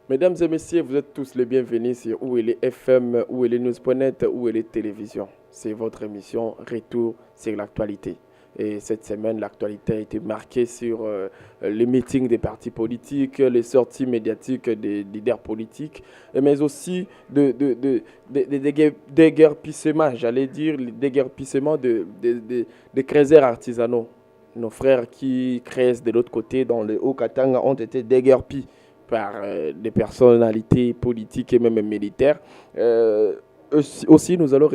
Mesdames et messieurs, vous êtes tous les bienvenus sur Où est les FM, Où est les News.net, Où est les télévisions. C'est votre émission Retour sur l'actualité. Et cette semaine, l'actualité a été marquée sur les meetings des partis politiques, les sorties médiatiques des leaders politiques, mais aussi des déguerpissements, j'allais dire, les déguerpissements des créateurs artisanaux. Nos frères qui créent de l'autre côté, dans le Haut-Katanga, ont été déguerpis par des personnalités politiques et même militaires. Aussi, nous allons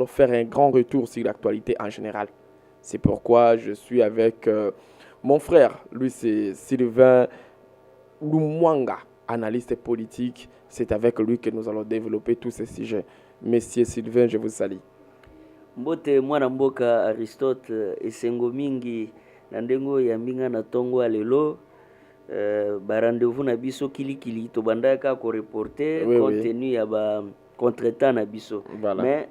faire un grand retour sur l'actualité en général. C'est pourquoi je suis avec mon frère, lui c'est Sylvain Lumwanga, analyste politique. C'est avec lui que nous allons développer tous ces sujets. Monsieur Sylvain, je vous salue. Mbote mwana mboka Aristote esengo mingi na ndengo ya mbinga na tongo alelo ba rendez-vous na biso kilikili to bandaka ko reporter contenu ya ba contretemps na biso. Voilà. Mais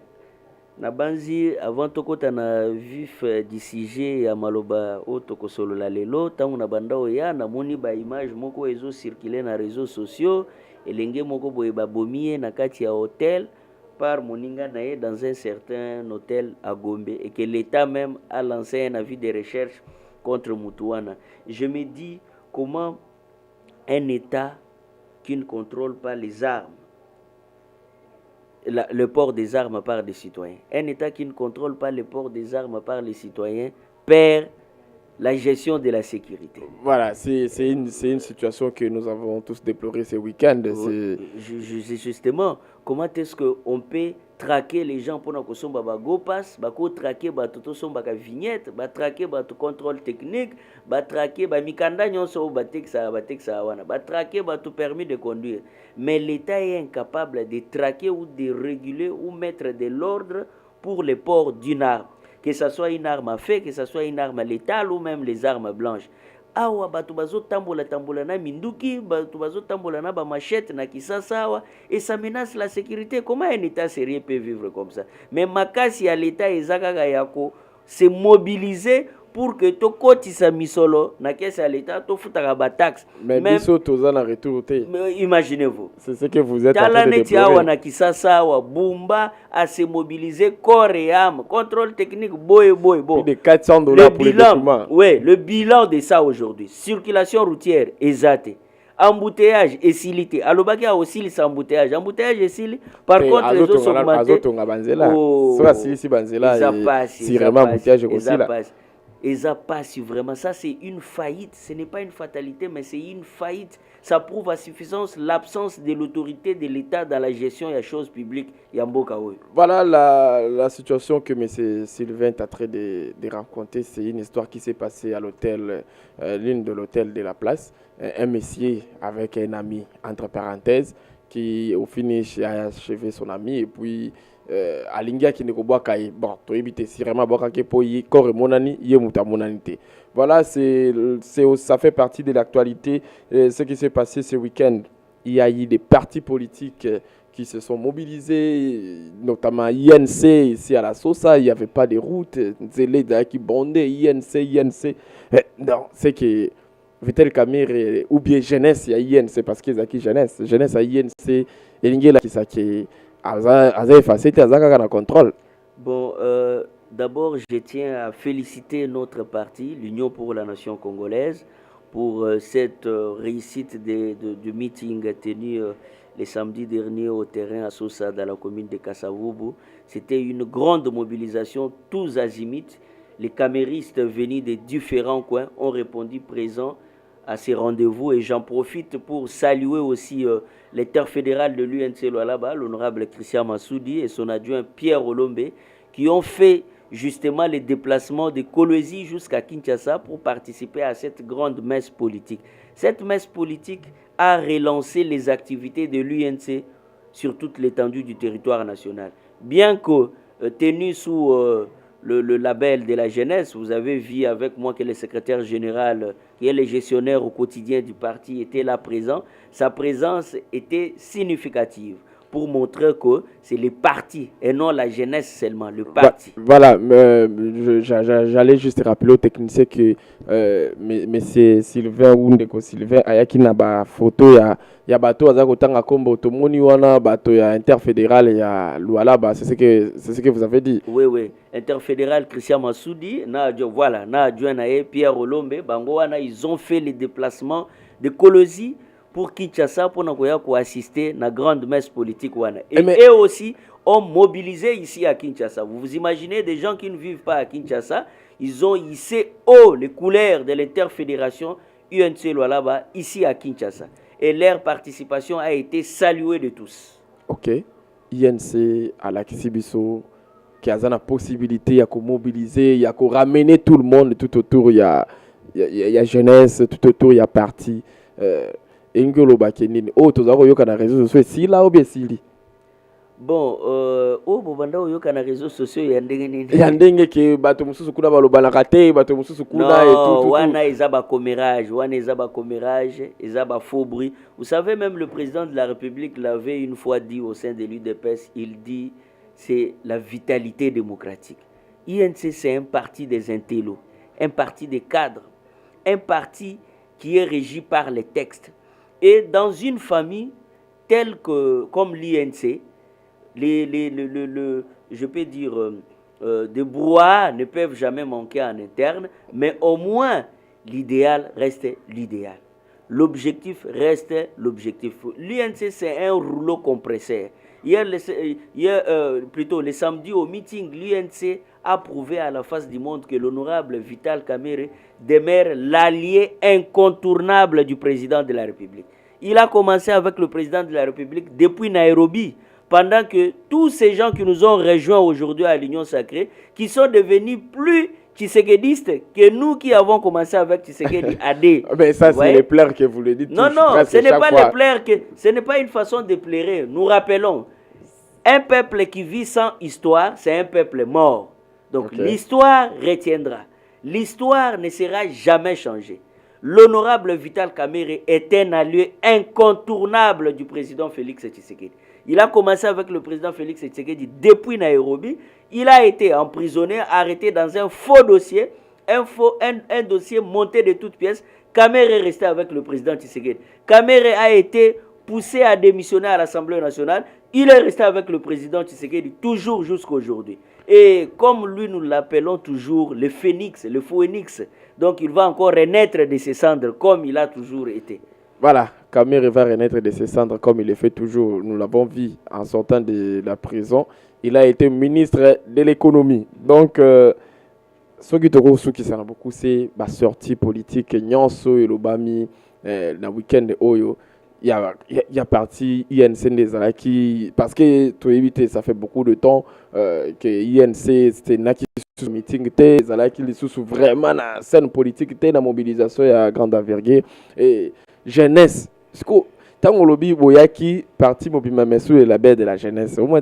na banzi avant tokota na vif du sujet ya maloba o tokosolola lelo tangu na bandao ya na moni ba image moko ezo circuler na réseaux sociaux elenge moko boye ba bomie na kati ya hôtel par Moninga Naye dans un certain hôtel à Gombe et que l'État même a lancé un avis de recherche contre Mutuana. Je me dis comment un État qui ne contrôle pas les armes, le port des armes par des citoyens, un État qui ne contrôle pas le port des armes par les citoyens perd la gestion de la sécurité. Voilà, c'est une situation que nous avons tous déplorée ce week-end. Justement, comment est-ce qu'on peut traquer les gens pour que son baba go pass, bako traquer batoto son baka vignette, ba traquer bato contrôle technique, ba traquer ba mikanda nyonso batexa wana, ba traquer bato permis de conduire. Mais l'État est incapable de traquer ou de réguler ou mettre de l'ordre pour le port d'une arme. Que ce soit une arme à feu, que ce soit une arme létale ou même les armes blanches. Awa batu bazo tambola na minduki, batu bazo tambola na ba machette na kisasa awa, et ça menace la sécurité. Comment un État sérieux peut vivre comme ça? Mais makasi à l'État ezakaka yako se mobiliser pour que to kotisa misolo na kesa à l'État to futaka ba taxe. Mais biso toza na retour té. Imaginez-vous. C'est ce que vous êtes en train de déplorer. Awa na kisasa awa Bumba à se mobiliser corps et âme, contrôle technique boy. Plus de 400 $ pour les documents. Oui, le bilan de ça aujourd'hui. Circulation routière exate. Embouteillage et silité. Alobaki a aussi les embouteillages. Embouteillage et silité. Par contre, les autres sont augmentés. Si vraiment embouteillage aussi là. Et ça passe vraiment. Ça, c'est une faillite. Ce n'est pas une fatalité, mais c'est une faillite. Ça prouve à suffisance l'absence de l'autorité de l'État dans la gestion des choses publiques. Voilà la situation que M. Sylvain est en train de raconter. C'est une histoire qui s'est passée à l'hôtel, l'une de l'hôtel de la place. Un monsieur avec un ami, entre parenthèses, qui au finish a achevé son ami et puis alingia qui ne koboa kai bon to éviter si vraiment boka ke po yi corps monani ye muta monanité. Voilà, ça fait partie de l'actualité. Ce qui s'est passé ce week-end, il y a eu des partis politiques qui se sont mobilisés, notamment INC ici à la Sosa, il n'y avait pas de route, Zélé qui bondait, INC. Non, c'est que Vitel Kamir ou bien jeunesse, il y a INC parce qu'ils ont qui jeunesse à INC, et l'ingéla qui s'est contrôle. Bon, d'abord, je tiens à féliciter notre parti, l'Union pour la Nation congolaise, pour cette réussite du meeting tenu le samedi dernier au terrain à Sosa, dans la commune de Kasavubu. C'était une grande mobilisation, tous azimuts. Les caméristes venus des différents coins ont répondu présents à ces rendez-vous et j'en profite pour saluer aussi l'état fédéral de l'UNC là-bas, l'honorable Christian Massoudi et son adjoint Pierre Olombe, qui ont fait justement les déplacements de Kolwezi jusqu'à Kinshasa pour participer à cette grande messe politique. Cette messe politique a relancé les activités de l'UNC sur toute l'étendue du territoire national. Bien que tenu sous le label de la jeunesse, vous avez vu avec moi que le secrétaire général, qui est le gestionnaire au quotidien du parti, était là présent. Sa présence était significative pour montrer que c'est les partis et non la jeunesse seulement, le parti. Voilà, j'allais juste rappeler aux techniciens que M. Sylvain ou Ndeko Sylvain, ayaki na ba photo ya bato aza kotanga kombo tomoni wana bato ya interfédéral ya Lualaba, c'est ce que vous avez dit. Oui, interfédéral Christian Massoudi, voilà, na adjoint na Pierre Olombe, bango wana ils ont fait les déplacements de Kolosi pour Kinshasa pour assister à la grande messe politique wana. Et eux aussi ont mobilisé ici à Kinshasa. Vous vous imaginez des gens qui ne vivent pas à Kinshasa, ils ont hissé haut les couleurs de l'interfédération UNC Lualaba ici à Kinshasa. Et leur participation a été saluée de tous. Ok. INC à la Kisibiso, qui a la possibilité de mobiliser, de ramener tout le monde tout autour. Il y a jeunesse, tout autour, il y a parti. Ingolo Bakenini. Oh, tu as vu que les réseaux sociaux, si là ou bien si. Bon, bobanda oyo kana réseaux sociaux ya ndenge nini? Ya ndenge ke bato mususu kuna balobana kate, bato mususu kuna et tout. Wana ezaba commérage, ezaba faux bruit. Vous savez, même le président de la République l'avait une fois dit au sein de l'UDPS, il dit c'est la vitalité démocratique. INC c'est un parti des intellos, un parti des cadres, un parti qui est régi par les textes. Et dans une famille telle que comme l'INC, je peux dire, des brouhahas ne peuvent jamais manquer en interne, mais au moins l'idéal reste l'idéal. L'objectif reste l'objectif. L'INC, c'est un rouleau compresseur. Plutôt le samedi au meeting, l'INC a prouvé à la face du monde que l'honorable Vital Kamerhe demeure l'allié incontournable du président de la République. Il a commencé avec le président de la République depuis Nairobi, pendant que tous ces gens qui nous ont rejoints aujourd'hui à l'Union Sacrée, qui sont devenus plus tshisekédistes que nous qui avons commencé avec Tshisekedi AD. Mais ça, c'est les pleurs que vous le dites. Non, ce n'est pas les pleurs, ce n'est pas une façon de pleurer. Nous rappelons, un peuple qui vit sans histoire, c'est un peuple mort. Donc l'histoire retiendra. L'histoire ne sera jamais changée. L'honorable Vital Kamerhe est un allié incontournable du président Félix Tshisekedi. Il a commencé avec le président Félix Tshisekedi depuis Nairobi. Il a été emprisonné, arrêté dans un faux dossier, un dossier monté de toutes pièces. Kamerhe est resté avec le président Tshisekedi. Kamerhe a été poussé à démissionner à l'Assemblée nationale. Il est resté avec le président Tshisekedi toujours jusqu'à aujourd'hui. Et comme lui, nous l'appelons toujours le phénix, le phoenix. Donc il va encore renaître de ses cendres comme il a toujours été. Voilà, Kamerhe va renaître de ses cendres comme il le fait toujours. Nous l'avons vu en sortant de la prison. Il a été ministre de l'économie. Donc, ce qui s'en a beaucoup, c'est la sortie politique. Nyonso et l'Obami, le week-end de Oyo. Il y a parti INC des Alaki. Parce que, tu évites, ça fait beaucoup de temps que INC, c'était Naki sous meeting, des Alaki, les sous vraiment la scène politique, la mobilisation à grande envergure. Et jeunesse. Tant que lobby boyaki parti mobima mesu et la baie de la jeunesse. Au moins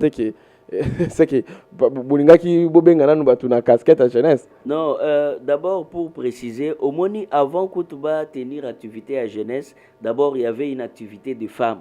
c'est que bolinga ki bobengana nous batuna casquette à jeunesse. Non, d'abord pour préciser, au Moni avant Koutuba tenir activité à jeunesse, d'abord il y avait une activité de femmes.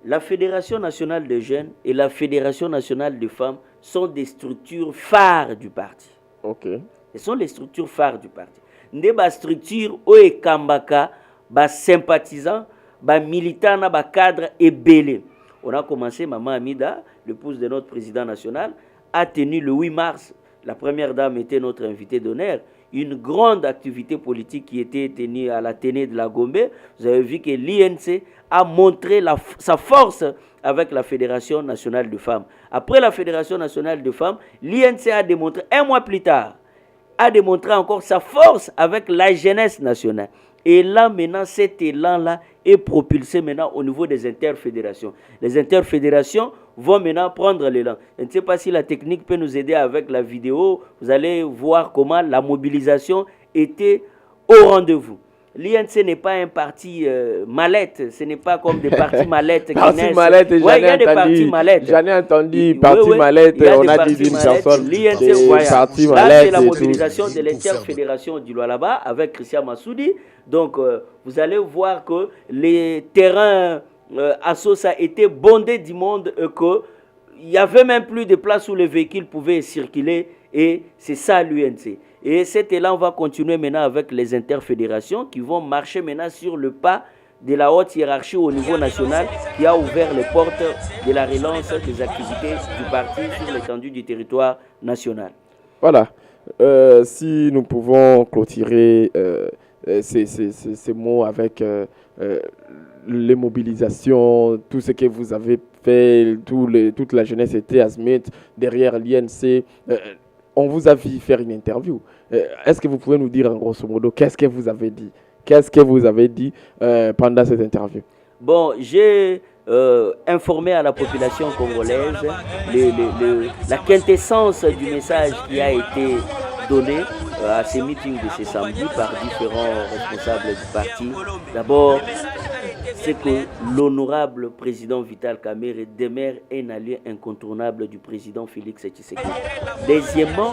La Fédération nationale de jeunes et la Fédération nationale de femmes sont des structures phares du parti. OK. Ce sont les structures phares du parti. Ndeba structure oe kambaka ba sympathisants, ba militants, ba cadres et belé. On a commencé, Maman Amida, l'épouse de notre président national, a tenu le 8 mars, la première dame était notre invitée d'honneur, une grande activité politique qui était tenue à l'Athénée de la Gombe. Vous avez vu que l'INC a montré sa force avec la Fédération nationale de femmes. Après la Fédération nationale de femmes, l'INC a démontré, un mois plus tard, a démontré encore sa force avec la jeunesse nationale. Et là, maintenant, cet élan-là est propulsé maintenant au niveau des interfédérations. Les interfédérations vont maintenant prendre l'élan. Je ne sais pas si la technique peut nous aider avec la vidéo. Vous allez voir comment la mobilisation était au rendez-vous. L'INC n'est pas un parti mallette, ce n'est pas comme des partis mallettes qui naissent. Il y a des partis mallettes. J'en ai entendu, partis mallettes, on a dit une personne. L'INC, voilà. Là, c'est la mobilisation de l'interfédération du Lualaba avec Christian Massoudi. Donc, vous allez voir que les terrains Assosa était bondé du monde qu'il n'y avait même plus de place où les véhicules pouvaient circuler et c'est ça l'UNC. Et cet élan va continuer maintenant avec les interfédérations qui vont marcher maintenant sur le pas de la haute hiérarchie au niveau national qui a ouvert les portes de la relance des activités du parti sur l'étendue du territoire national. Voilà. Si nous pouvons clôturer ces mots avec les mobilisations, tout ce que vous avez fait, toute la jeunesse était à Smith, derrière l'INC. On vous a vu faire une interview. Est-ce que vous pouvez nous dire en grosso modo qu'est-ce que vous avez dit? Qu'est-ce que vous avez dit pendant cette interview? Bon, j'ai informé à la population congolaise la quintessence du message qui a été donné à ces meetings de ce samedi par différents responsables du parti. D'abord, c'est que l'honorable président Vital Kamerhe demeure un allié incontournable du président Félix Tshisekedi. Deuxièmement,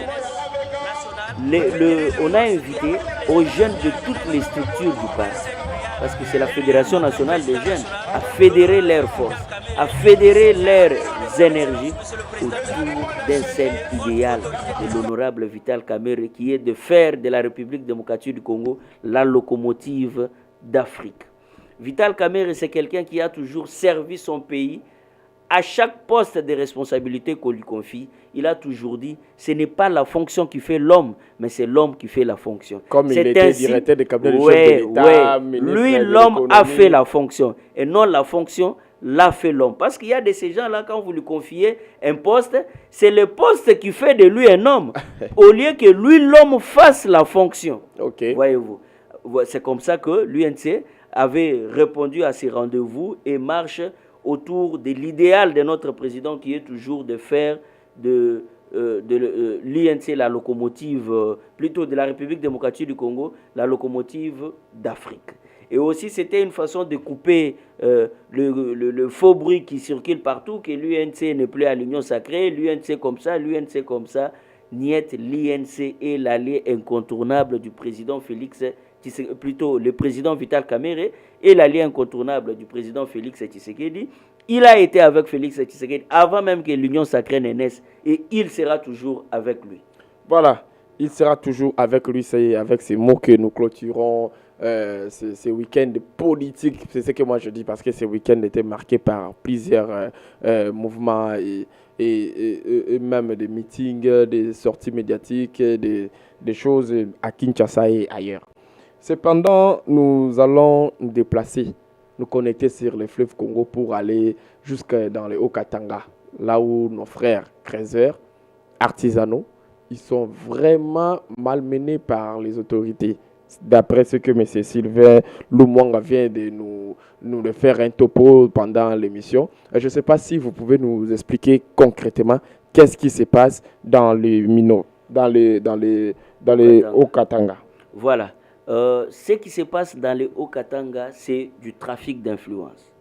on a invité aux jeunes de toutes les structures du parti, parce que c'est la Fédération nationale des jeunes, à fédérer leurs forces, à fédérer leurs énergies autour d'un seul idéal de l'honorable Vital Kamerhe, qui est de faire de la République démocratique du Congo la locomotive d'Afrique. Vital Kamerhe, c'est quelqu'un qui a toujours servi son pays. À chaque poste de responsabilité qu'on lui confie, il a toujours dit, ce n'est pas la fonction qui fait l'homme, mais c'est l'homme qui fait la fonction. Comme il était directeur de cabinet du chef de l'État, lui, l'homme a fait la fonction, et non la fonction l'a fait l'homme. Parce qu'il y a de ces gens-là, quand vous lui confiez un poste, c'est le poste qui fait de lui un homme, au lieu que lui, l'homme, fasse la fonction. Okay. Voyez-vous, c'est comme ça que l'UNC avait répondu à ces rendez-vous et marche autour de l'idéal de notre président qui est toujours de faire de l'INC la locomotive, plutôt de la République démocratique du Congo, la locomotive d'Afrique. Et aussi, c'était une façon de couper le faux bruit qui circule partout, que l'UNC n'est plus à l'Union sacrée, l'UNC comme ça, l'UNC comme ça. Niet, l'INC est l'allié incontournable du président Félix, plutôt le président Vital Kamerhe est l'allié incontournable du président Félix Tshisekedi. Il a été avec Félix Tshisekedi avant même que l'Union sacrée ne naisse et il sera toujours avec lui. Voilà, il sera toujours avec lui. C'est avec ces mots que nous clôturons ces week-ends politiques. C'est ce que moi je dis parce que ces week-ends étaient marqués par plusieurs mouvements et même des meetings, des sorties médiatiques, des choses à Kinshasa et ailleurs. Cependant, nous allons nous déplacer, nous connecter sur le fleuve Congo pour aller jusque dans le Haut-Katanga, là où nos frères creuseurs, artisanaux, ils sont vraiment malmenés par les autorités. D'après ce que M. Sylvain Lumwanga vient de nous le faire un topo pendant l'émission, je ne sais pas si vous pouvez nous expliquer concrètement qu'est-ce qui se passe dans les Mino, dans les Haut-Katanga. Voilà. Ce qui se passe dans les Haut-Katanga, c'est du trafic d'influence.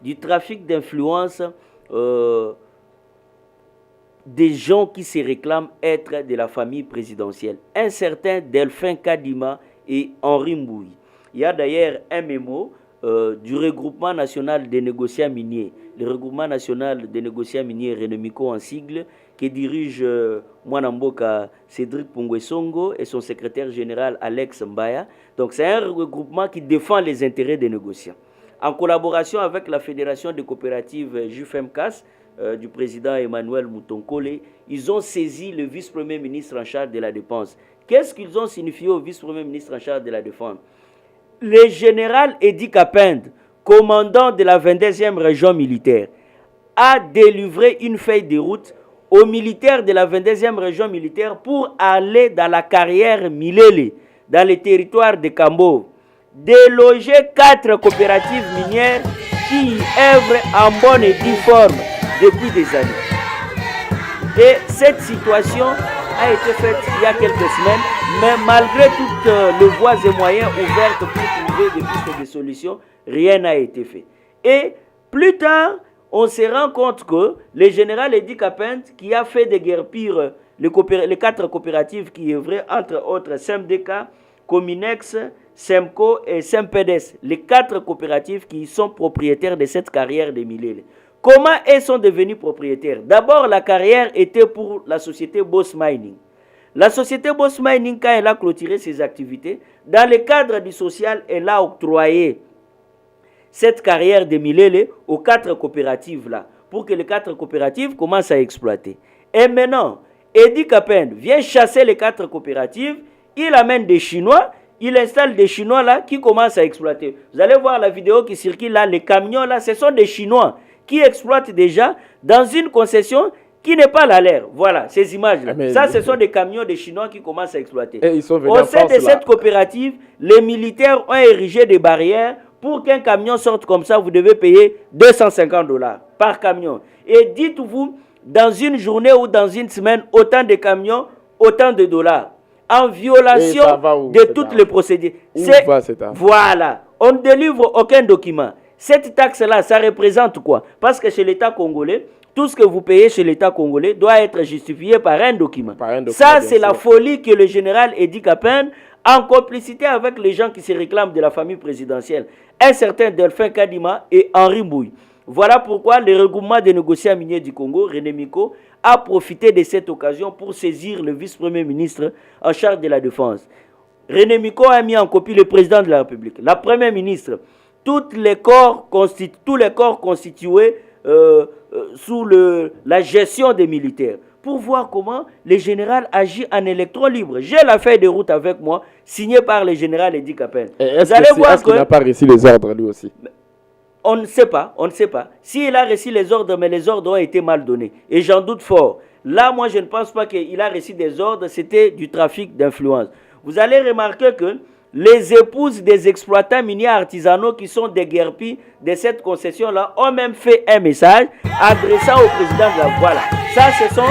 Du trafic d'influence des gens qui se réclament être de la famille présidentielle. Un certain Delphin Kadima et Henri Mbouyi. Il y a d'ailleurs un mémo du regroupement national des négociants miniers, le regroupement national des négociants miniers Renemico en sigle, qui dirige Mwanamboka Cédric Pongwesongo et son secrétaire général Alex Mbaya. Donc c'est un regroupement qui défend les intérêts des négociants. En collaboration avec la Fédération des coopératives JUFEMCAS du président Emmanuel Moutonkole, ils ont saisi le vice-premier ministre en charge de la Défense. Qu'est-ce qu'ils ont signifié au vice-premier ministre en charge de la Défense? Le général Edi Kapend, commandant de la 22e région militaire, a délivré une feuille de route aux militaires de la 22e région militaire pour aller dans la carrière Milele, dans les territoires de Kambo, déloger 4 coopératives minières qui œuvrent en bonne et due forme depuis des années. Et cette situation a été faite il y a quelques semaines, mais malgré toutes les voies et moyens ouvertes pour trouver des pistes de solutions, rien n'a été fait. Et plus tard, on se rend compte que le général Edi Kapend, qui a fait déguerpir les 4 coopératives qui œuvraient, entre autres SMDK, Cominex, Semco et Sempedes, les 4 coopératives qui sont propriétaires de cette carrière de Milele. Comment elles sont devenues propriétaires? D'abord, la carrière était pour la société Boss Mining. La société Boss Mining, quand elle a clôturé ses activités, dans le cadre du social, elle a octroyé cette carrière de Milele aux 4 coopératives là, pour que les 4 coopératives commencent à exploiter. Et maintenant, Edi Kapen vient chasser les 4 coopératives, il amène des Chinois, il installe des Chinois là qui commencent à exploiter. Vous allez voir la vidéo qui circule là, les camions là, ce sont des Chinois qui exploitent déjà dans une concession qui n'est pas la leur. Voilà, ces images-là. Ça, ce sont des camions des Chinois qui commencent à exploiter. Et ils sont venus au sein de cette coopérative, les militaires ont érigé des barrières. Pour qu'un camion sorte comme ça, vous devez payer $250 par camion. Et dites-vous, dans une journée ou dans une semaine, autant de camions, autant de dollars. En violation de toutes les procédures. Voilà, on ne délivre aucun document. Cette taxe-là, ça représente quoi? Parce que chez l'État congolais, tout ce que vous payez chez l'État congolais doit être justifié par un document. Ça, c'est la folie que le général Edi Kapen, en complicité avec les gens qui se réclament de la famille présidentielle, un certain Delphin Kadima et Henri Mbouy. Voilà pourquoi le regroupement des négociants miniers du Congo, René Miko, a profité de cette occasion pour saisir le vice-premier ministre en charge de la Défense. René Miko a mis en copie le président de la République, la première ministre, tous les corps constitués sous la gestion des militaires, pour voir comment le général agit en électron libre. J'ai la feuille de route avec moi, signée par le général Edi Kapen. Est-ce qu'il n'a pas reçu les ordres lui aussi? On ne sait pas, on ne sait pas. S'il a reçu les ordres, mais les ordres ont été mal donnés. Et j'en doute fort. Là, moi, je ne pense pas qu'il a reçu des ordres, c'était du trafic d'influence. Vous allez remarquer que les épouses des exploitants miniers artisanaux qui sont déguerpis de cette concession-là ont même fait un message adressant au président de la... Voilà. Ça, ce sont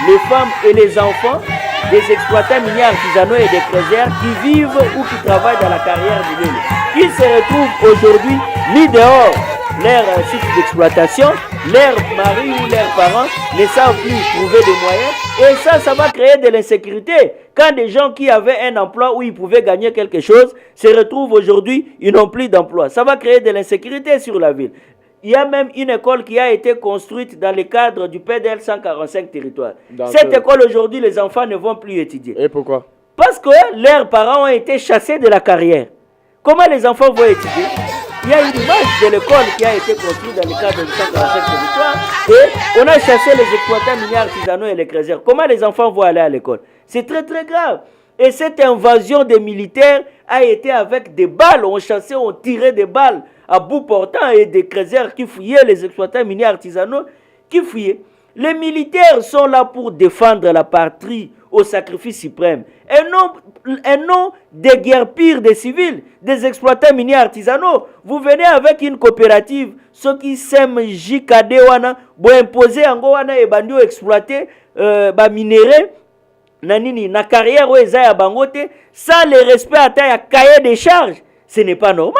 les femmes et les enfants des exploitants miniers artisanaux et des crésières qui vivent ou qui travaillent dans la carrière du mine. Ils se retrouvent aujourd'hui mis dehors. Leur site d'exploitation, leurs maris ou leurs parents ne savent plus trouver des moyens. Et ça va créer de l'insécurité. Quand des gens qui avaient un emploi où ils pouvaient gagner quelque chose se retrouvent aujourd'hui, ils n'ont plus d'emploi. Ça va créer de l'insécurité sur la ville. Il y a même une école qui a été construite dans le cadre du PDL 145 territoires. Cette école aujourd'hui, les enfants ne vont plus étudier. Et pourquoi? Parce que leurs parents ont été chassés de la carrière. Comment les enfants vont étudier? Il y a une image de l'école qui a été construite dans le cadre du 145 territoires et on a chassé les exploitants miniers artisanaux et les crésières. Comment les enfants vont aller à l'école? C'est très très grave. Et cette invasion des militaires a été avec des balles. On chassait, on tirait des balles à bout portant et des crésières qui fouillaient, les exploitants miniers artisanaux qui fouillaient. Les militaires sont là pour défendre la patrie au sacrifice suprême. Et non déguerpir des civils, des exploitants miniers artisanaux. Vous venez avec une coopérative, ceux qui s'aiment JKD wana, bo imposer ango wana et bandio exploiter ba minerai nanini na carrière ou ezaya bangote sans le respect à ta cahier des charges. Ce n'est pas normal.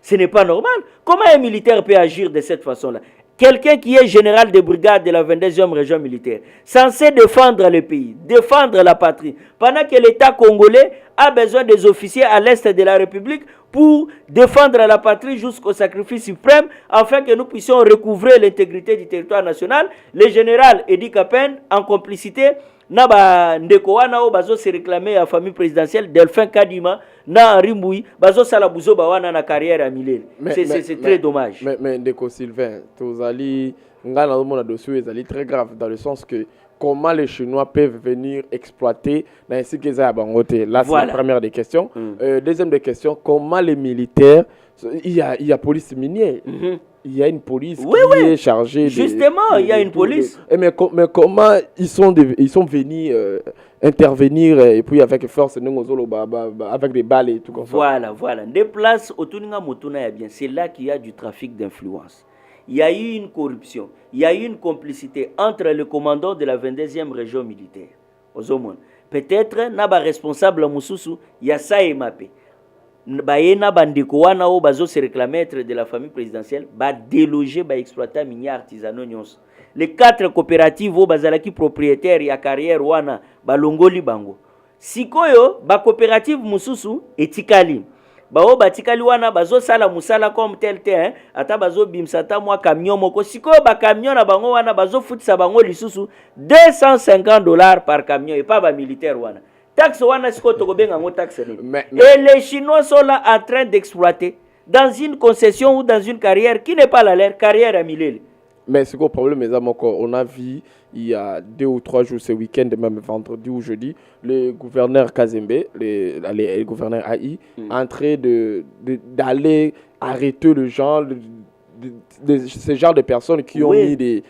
Ce n'est pas normal. Comment un militaire peut agir de cette façon-là? Quelqu'un qui est général de brigade de la 22e région militaire, censé défendre le pays, défendre la patrie, pendant que l'État congolais a besoin des officiers à l'est de la République pour défendre la patrie jusqu'au sacrifice suprême, afin que nous puissions recouvrer l'intégrité du territoire national. Le général Edi Kapen, en complicité, na ndeko wana o bazo se réclamer à famille présidentielle Delphin Kadima na Henri Mbouy bazo sala buzo ba wana na carrière à Milele. C'est très dommage. Mais ndeko Sylvain, tozali ngana do mona dossier ezali très grave dans le sens que comment les Chinois peuvent venir exploiter dans ainsi que ça bangote. Là c'est la première des questions. Deuxième des questions, comment les militaires, il y a police minière. Il y a une police qui est chargée. Justement, il y a une police. Mais comment ils sont venus intervenir et puis avec force, avec des balles et tout comme ça. Voilà. Des places au Tuninga Motuna, bien. C'est là qu'il y a du trafic d'influence. Il y a eu une corruption. Il y a eu une complicité entre le commandant de la 22e région militaire. Peut-être, Naba responsable Moussoussou, il y a ça et Mapé. Baena bandeko wana o bazo se réclamer de la famille présidentielle ba déloger ba exploiter minier artisanaux nyons. Les 4 coopératives o bazalaki propriétaires ya carrière wana ba longoli bango. Sikoyo ba coopérative mususu etikali. bao batikali wana bazo sala musala comme tel hein ata bazo bimsata mwa camion moko siko ba camion na bango wana bazo futisa bango lisusu $250 par camion et pas ba militaire wana taxe wana siko tokobenga ngo taxe ni et les Chinois sont là en train d'exploiter dans une concession ou dans une carrière qui n'est pas leur carrière à Milele. Mais c'est quoi le problème, mes amis? On a vu il y a 2 ou 3 jours, ce week-end, même vendredi ou jeudi, le gouverneur Kazembe, le gouverneur AI, en train d'aller arrêter le genre, ce genre de personnes qui ont mis des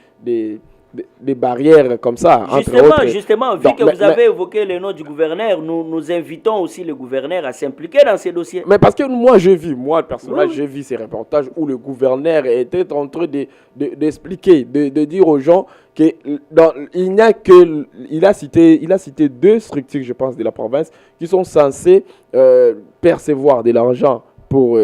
barrières comme ça. Justement, vu que vous avez évoqué le nom du gouverneur, nous invitons aussi le gouverneur à s'impliquer dans ces dossiers. Mais parce que moi, personnellement, j'ai vu ces reportages où le gouverneur était en train d'expliquer, de dire aux gens qu'il n'y a que... Il a cité 2 structures, je pense, de la province qui sont censées percevoir de l'argent pour...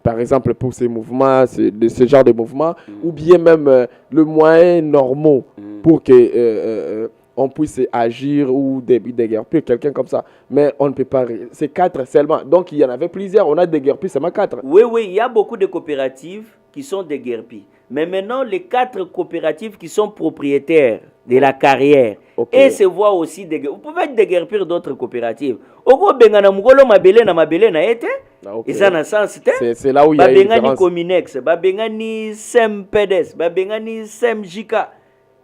par exemple pour ces mouvements, ce genre de mouvements, ou bien même le moyen normal pour que on puisse agir ou déguerpir quelqu'un comme ça. Mais on ne peut pas... C'est 4 seulement. Donc il y en avait plusieurs. On a déguerpi seulement 4. Oui, il y a beaucoup de coopératives qui sont déguerpies. Mais maintenant, les 4 coopératives qui sont propriétaires de la carrière et se voient aussi déguerpir. Vous pouvez déguerpir d'autres coopératives. C'est là où il y a une différence. Cominex, babengani Sempedes, babengani Semjika,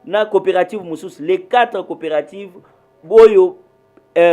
na coopérative Moussous, les 4 coopératives, Boyo,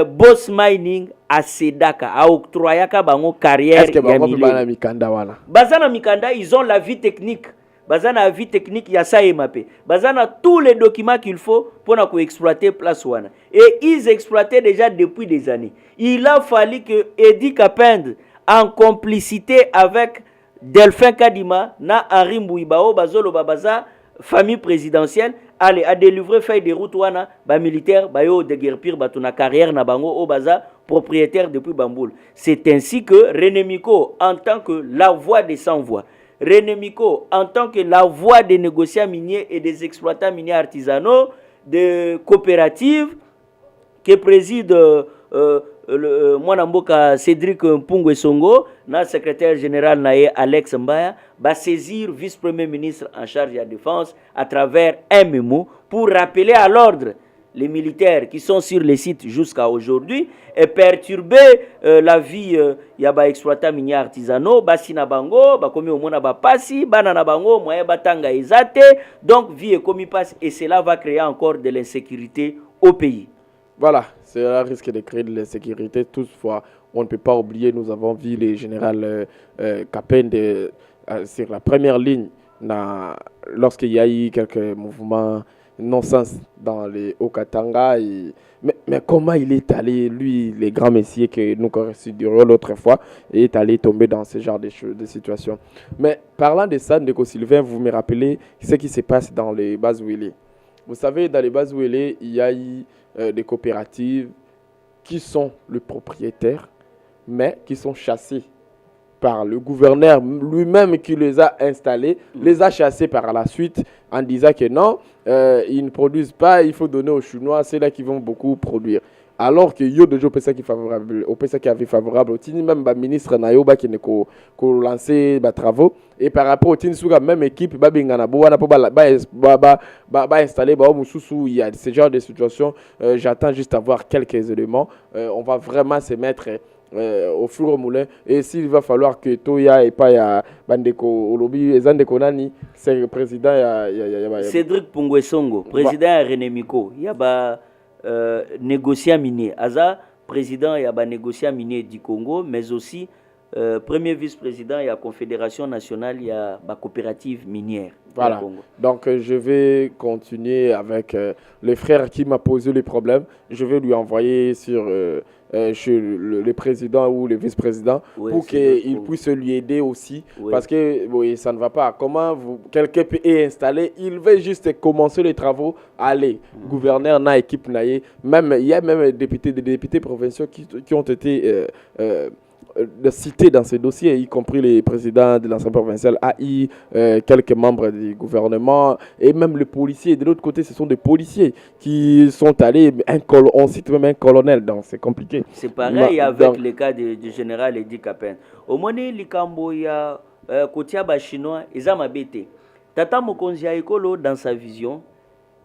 Boss Mining, Asedaka, a octroyaka bango carrière. Est-ce que bango bana mikanda wana? Bazana mikanda, ils ont la vie technique. Bazana vie technique, il y a ça et mappé. Bazana tous les documents qu'il faut pour exploiter place wana. Et ils exploitaient déjà depuis des années. Il a fallu que Eddie Kapend, en complicité avec Delphin Kadima, na Henri Mbouibao, Bazolo Babaza, famille présidentielle, allez à délivrer feuille de route wana, ba militaire, ba yo déguerpir batuna carrière na bango au baza propriétaire depuis Bamboul. C'est ainsi que René Miko, en tant que la voix des sans-voix, René Miko, en tant que la voix des négociants miniers et des exploitants miniers artisanaux, de coopératives, que préside Mwanamboka Cédric Mpungwe Songo, na secrétaire général naé Alex Mbaya, va saisir vice-premier ministre en charge de la défense à travers un mémo pour rappeler à l'ordre les militaires qui sont sur les sites jusqu'à aujourd'hui et perturber la vie yaba exploitants miniers artisanaux, basina bango, ba komi omona ba pasi, banana bango, moyen batanga ezate, donc vie et komi passe et cela va créer encore de l'insécurité au pays. Voilà, cela risque de créer de l'insécurité. Toutefois, on ne peut pas oublier, nous avons vu le général Kapend sur la première ligne lorsqu'il y a eu quelques mouvements non-sens dans les Haut-Katanga. Mais comment il est allé, lui, les grands messieurs que nous considérons l'autre fois, est allé tomber dans ce genre de situation. Mais parlant de ça, Ndeko Sylvain, vous me rappelez ce qui se passe dans les bases Wélé. Vous savez, dans les bases Wélé, il y a eu des coopératives qui sont le propriétaire, mais qui sont chassées par le gouverneur lui-même qui les a installés, les a chassés par la suite en disant que non, ils ne produisent pas, il faut donner aux Chinois, c'est là qu'ils vont beaucoup produire. Alors que yo déjà OPSA qui est favorable, OPSA qui avait favorable, même le ministre Nayoba qui a lancé des travaux, et par rapport au Tinsouga, même équipe, installer, il y a ce genre de situation. J'attends juste avoir quelques éléments. On va vraiment se mettre au four au moulin. Et s'il va falloir que Toya et pas ya Bandeko Olobi et Zandeko Nani, c'est le président. Cédric Pungwesongo, président René Miko, il y a négociant minier. Aza, président, il y a négociant minier du Congo, mais aussi premier vice-président, il y a Confédération nationale, il y a la coopérative minière. Voilà. Donc, je vais continuer avec le frère qui m'a posé les problèmes. Je vais lui envoyer sur chez le président ou le vice-président pour qu'il puisse lui aider aussi. Parce que ça ne va pas. Comment quelqu'un peut installer, il veut juste commencer les travaux. Allez, gouverneur, na équipe, même il y a même des députés provinciaux qui ont été de citer dans ces dossiers, y compris les présidents de l'Assemblée provinciale, AI, quelques membres du gouvernement et même les policiers. De l'autre côté, ce sont des policiers qui sont allés, on cite même un colonel, donc c'est compliqué. C'est pareil avec le cas du général Edi Kapen. Au moins, Likambo, il y a Kotiaba chinois, ils ont mabete. Tata Mokonzi Ekolo, dans sa vision,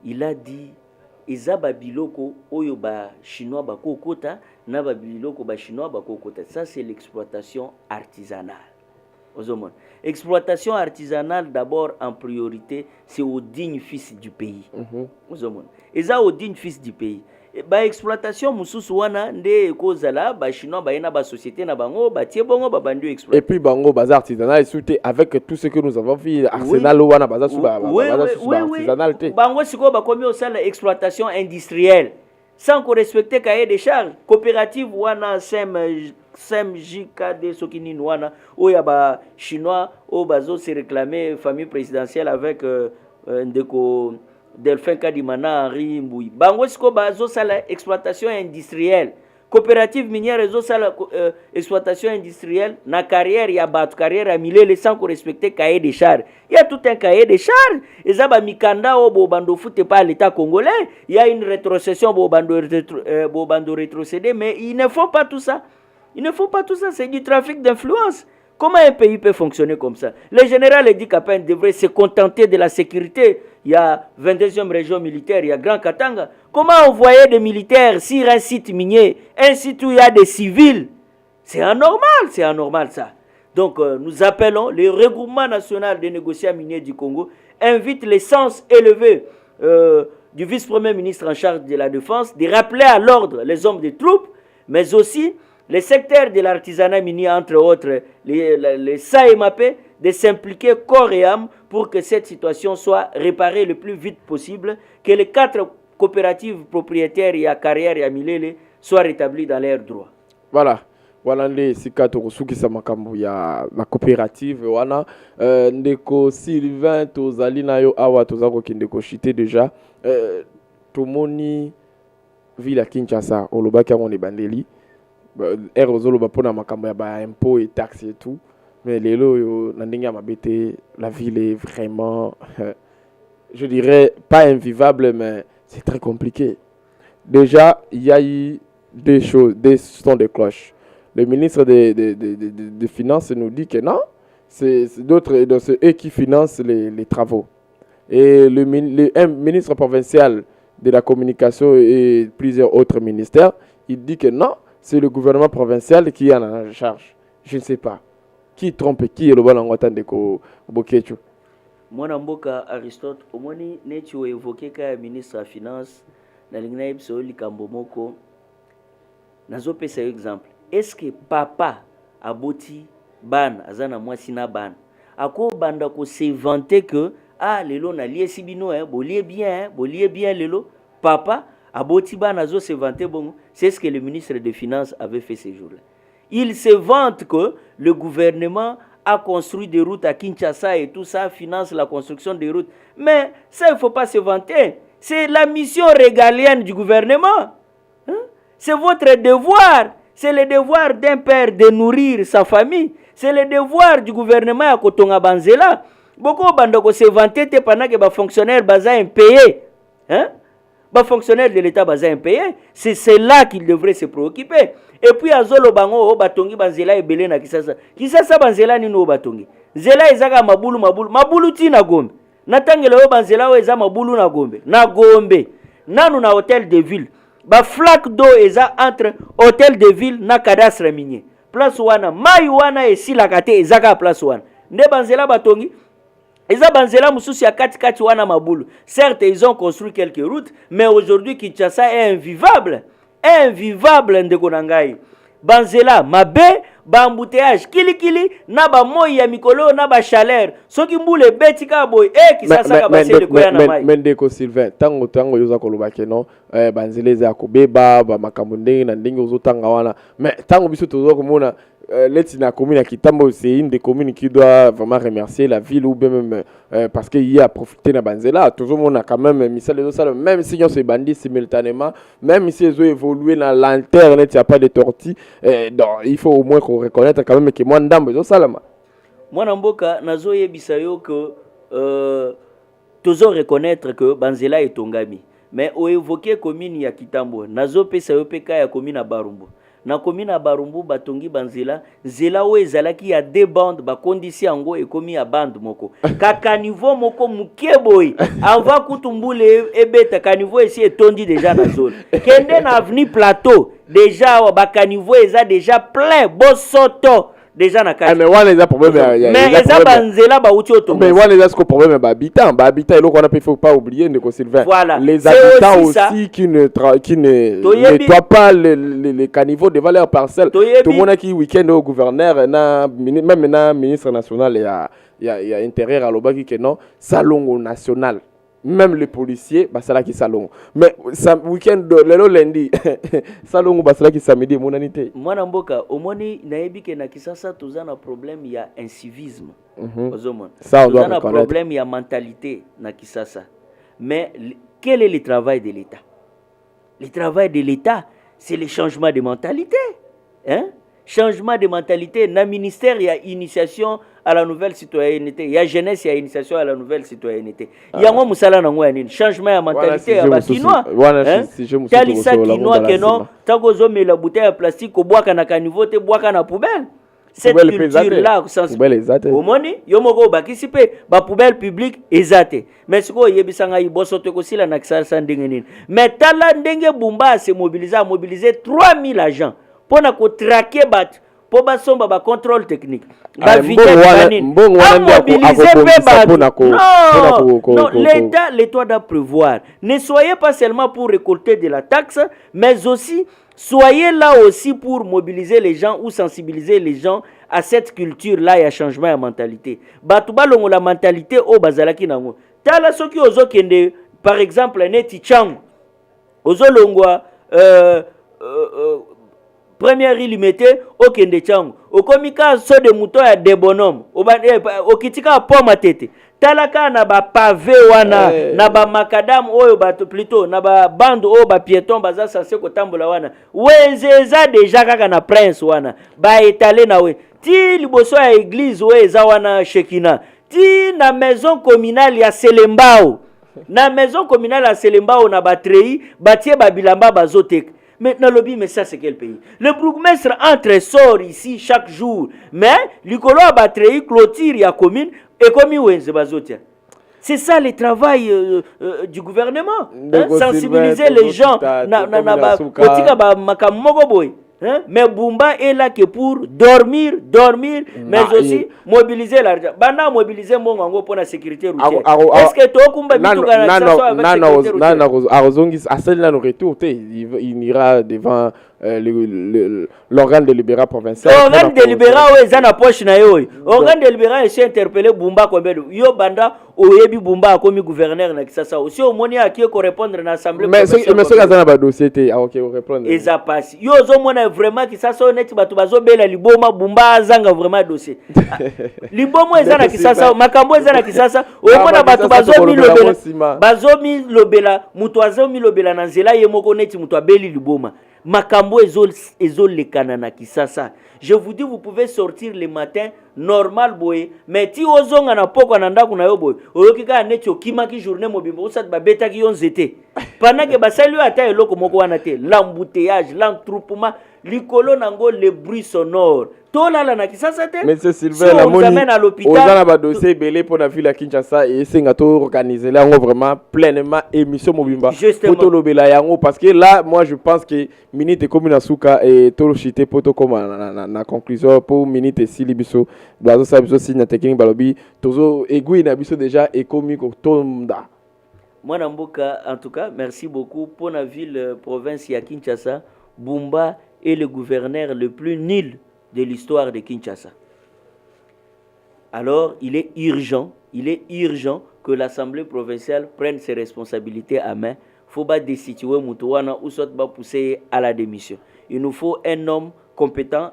il a dit Izaba biloko oyo ba chinois ba kokota na ba biloko ba chinois ba kokota. Ça c'est l'exploitation artisanale. Ozomon. Exploitation artisanale d'abord en priorité, c'est aux dignes fils du pays. Ozomon. Eza aux dignes fils du pays. Ba exploitation mususu wana nde kozala ba chinois ba yena ba société na bango ba tie bongo ba bandu exploiter. Et puis bango bazar artisanal souté avec tout ce que nous avons vu arsenal wana bazar sous artisanal té. Bango siko ba komi au sala exploitation industrielle sans qu'on respecte cahier des charges. Coopérative wana sem JKD sokini wana oya ba chinois o bazo se réclamer famille présidentielle avec ndeko Delphin Kadimana Henri Mbouy. Bango siko bazo sala exploitation industrielle. Coopérative minière rezo sala exploitation industrielle na carrière ya batu carrière à milele sans qu'on respecte cahier des charges. Il y a tout un cahier des charges. Ezaba mikanda o bo bando foute pas l'état congolais. Il y a une rétrocession bo bando rétrocéder mais ils ne font pas tout ça. Ils ne font pas tout ça, c'est du trafic d'influence. Comment un pays peut fonctionner comme ça? Le général Edi Kapen devrait se contenter de la sécurité. Il y a 22e région militaire, il y a Grand Katanga. Comment envoyer des militaires sur un site minier, un site où il y a des civils? C'est anormal ça. Donc nous appelons le regroupement national des négociants miniers du Congo, invite les sens élevés du vice-premier ministre en charge de la défense de rappeler à l'ordre les hommes des troupes, mais aussi les secteurs de l'artisanat minier, entre autres, les SAEMAP, de s'impliquer corps et âme pour que cette situation soit réparée le plus vite possible, que les 4 coopératives propriétaires et à carrière et à Milele soient rétablies dans leurs droits. Voilà. Voilà les sikato kusukisa makambo ya la coopérative wana ndeko Sylvain tozali nayo awa tozako kindeko chité déjà tomoni ville à Kinshasa olobaki on est bandeli erozolo bapona makambo ya ba impôts et taxes et tout mais lelo na ndenge ya mabete la ville est vraiment je dirais pas invivable mais c'est très compliqué. Déjà il y a eu des choses, des sons de cloche. Le ministre des Finances nous dit que non, c'est d'autres, c'est eux qui financent les travaux. Et le ministre provincial de la communication et plusieurs autres ministères, il dit que non, c'est le gouvernement provincial qui en a en charge. Je ne sais pas. Qui trompe qui est le bon en entend de Bokechu. Moi, Namboka Aristote, au moins, tu as évoqué que le ministre des Finances, dans l'Ignaïb, c'est Likambomoko. Nazo pesa exemple. Est-ce que papa aboti ban azana mwasina ban ako banda ko se vanter que lelo na lié sibino bolié bien lelo papa aboti ban azo se vanter bon, c'est ce que le ministre des Finances avait fait ces jours-là. Il se vante que le gouvernement a construit des routes à Kinshasa et tout ça finance la construction des routes. Mais ça il faut pas se vanter. C'est la mission régalienne du gouvernement. C'est votre devoir. C'est le devoir d'un père de nourrir sa famille. C'est le devoir du gouvernement à Kotonga Banzela. Beaucoup bandoko se vanter pendant que les fonctionnaires baza impayés. Les fonctionnaires de l'État baza impayés. C'est là qu'ils devraient se préoccuper. Et puis azolo bango batongi Banzela et belé na Kisasa. Kisasa Banzela ni no batongi. Zela ezaka mabulu ti na Gombe. Natangela Banzela eza mabulu na Gombe. Na Gombe. Nanu na hôtel de ville. Ba flaque d'eau eza entre hôtel de ville na cadastre minier. Place wana mai wana esila kate ezaka place wana. Nde Banzela batongi. Eza Banzela mususi ya kati wana mabulu. Certes, ils ont construit quelques routes, mais aujourd'hui Kinshasa est invivable. Invivable ndeko nangai. Banzela mabe ba embouteillage kili na ba moi ya mikolo na ba chaleur soki mbule betika boy kisasa ka basé de koya na mai Mendeko Sylvain tango yoza koloba keno Banzela za kobeba ba makambo ndenge na ndenge ozotanga wana mais tango biso tozo komona la commune à Kitambo, c'est une des communes qui doit vraiment remercier la ville ou bien même parce qu'il y a profité de Banzela. Tout le monde a quand même mis ça les autres, même si on se bandit simultanément, même si ils ont évolué dans l'internet, il n'y a pas de tortilles. Donc il faut au moins qu'on reconnaisse quand même que moi, ndambo, ils ont ça là. Moi, Namboka, nazo yebisayo que toujours reconnaître que Banzela est Tongami. Mais au évoqué commune ya Kitambo, nazo pesa yo peka ya commune à Barumbu. Na commune à Barumbu batongi Banzela, zela o ezalaki ya deux bandes ba condition yango e komi ya bande moko. Kaka niveau moko mukeboy, ava kutumbule ebeta kaniveau ici etondi déjà na zone. Kende na avenue Plateau, déjà ba caniveau eza déjà plein bosoto. Déjà na kati. Mais wana eza problème mais eza Banzela ba uti otomba. Mais wana eza ce problème ba habitant et donc on a faut pas oublier de Sylvain. Voilà. Les habitants aussi qui ne nettoient pas les caniveaux devant leur parcelle. Tout le monde qui week-end au gouverneur même na ministre national il y a intérieur à l'obaki que non salon national. Même les policiers, bah, c'est là qui salon. Mais week-end, le lundi, salon, bah, c'est là qui samedi, mon anité. Moi, Namboka, au moins, naebi que na kisasa, tous un problème, il y a un civisme. Ça, on doit reconnaître. Un problème, il y a mentalité na kisasa. Mais quel est le travail de l'État? Le travail de l'État, c'est le changement de mentalité. Hein? Changement de mentalité. Dans le ministère, il y a initiation à la nouvelle citoyenneté. Il y a jeunesse, il y a initiation à la nouvelle citoyenneté. Il y a un changement de mentalité. Il y a Kinois. Talisa Kinois, que non, Tagozo met la bouteille en plastique au bois qu'à un niveau, te bois qu'à la poubelle. Cette culture-là, au moni, yomoko bakisipe, ba poubelle publique, ezate. Mais ce qu'on y a bisanga y bosote aussi la naxal sandingénin. Mais tala ndenge Bumba s'est mobilisé 3000 agents. Pour traquer bat pour basomba ba contrôle technique ba vitesse banine mobiliser non l'État doit prévoir. Ne soyez pas seulement pour récolter de la taxe, mais aussi soyez là aussi pour mobiliser les gens ou sensibiliser les gens à cette culture là et à changement de mentalité. Batu balongo la mentalité au bazalaki nango tala soki ozo kende par exemple neti changu ozo longwa première illimité au kende changu okomika so de mouton ya de bonhomme okitika poma tete talaka na ba pavé wana na ba macadam oyo bato plutôt na ba bande oyo ba piéton baza censé kotambola wana wezeza déjà kaka na prince wana ba étalé na we ti liboso ya église weza wana Shekina ti na maison communale ya Selembao na maison communale ya Selembao na batrei batie ba bilamba bazoteka. Maintenant, mais ça, c'est quel pays? Le bourgmestre entre sort ici chaque jour. Mais, l'icolo a battu, clôture, il y a commune, et comme il c'est ça le travail du gouvernement. Sensibiliser les gens. Hein? Mais Bumba est là que pour dormir, mais aussi mobiliser l'argent. Bana mobiliser mon ango pour la sécurité routière. Est-ce que toi, Kumba, il ira devant l'organe délibérant provincial. L'organe délibérant, oui, ça n'a pas chinaé. L'organe délibérant est interpellé Bumba comme yo banda oyebi Bumba comme gouverneur na kisasa. Aussi au moni à qui ko répondre dans l'assemblée. Mais ce que ça na dossier té OK répondre. Et ça passe. Yo zo mona vraiment kisasa honnête batu bazo bela liboma Bumba zanga vraiment dossier. Liboma ezana kisasa makambo ezana kisasa o mona batu bazo mi lobela mutu azo mi lobela na nzela ye moko neti mutu abeli liboma. Makambo ezolekana na kisasa. Je vous dis, vous pouvez sortir le matin normal boy, mais ti ozonga na poko na ndaku na yo boy. Oyokika neti okima ki journée mobimbo osat ba beta ki yonzete. Pendant que basali ata eloko moko wana te, l'embouteillage, l'entroupement, likolo nango le bruit sonore. Tolala na kisasa te. Mais c'est Sylvain la moni. Ozana ba dossier belé pour la ville à Kinshasa et senga to organiser là vraiment pleinement émission mobimba. Poto lobela yango parce que là moi je pense que minute comme na suka et tolo chité poto comme na conclusion pour minute silibiso doazo sa biso signe technique balobi tozo egui na biso déjà et komi ko tonda. Moi Namboka en tout cas merci beaucoup pour la ville province ya Kinshasa. Bumba est le gouverneur le plus nul de l'histoire de Kinshasa. Alors, il est urgent que l'Assemblée provinciale prenne ses responsabilités à main. Il ne faut pas destituer Moutouana ou soit pas pousser à la démission. Il nous faut un homme compétent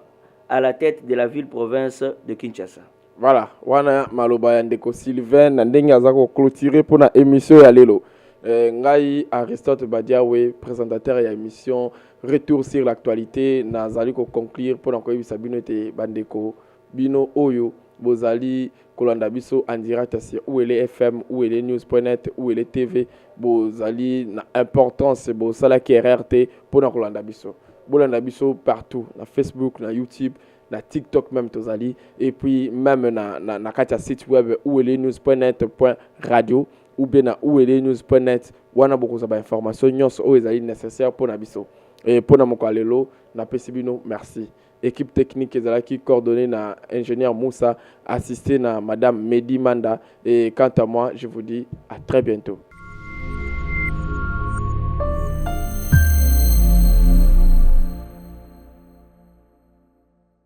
à la tête de la ville-province de Kinshasa. Voilà, wana maloba yandeko Sylvain na ndenge azako clôturer pour na émission ya lelo. Ngai Aristote Badiawe, présentateur ya émission Retour sur l'actualité, nazali ko conclure pour na koyebisa bino te bandeko bino oyo bozali kolanda biso en direct sur Ouele FM, Ouele News.net, Ouele TV, bozali na importance bozala KRRT pour na kolanda biso. Bolanda biso partout, na Facebook, na YouTube, na TikTok même tozali, et puis même na katia site web ouelenews.net.radio ou bien na ouelenews.net wana bokoza ba information nyonso oyo ezali nécessaire pour na biso. Et pour na moko lelo na pesibino merci. Équipe technique ezalaki coordonnée na ingénieur Moussa, assisté na madame Medi Manda, et quant à moi je vous dis à très bientôt.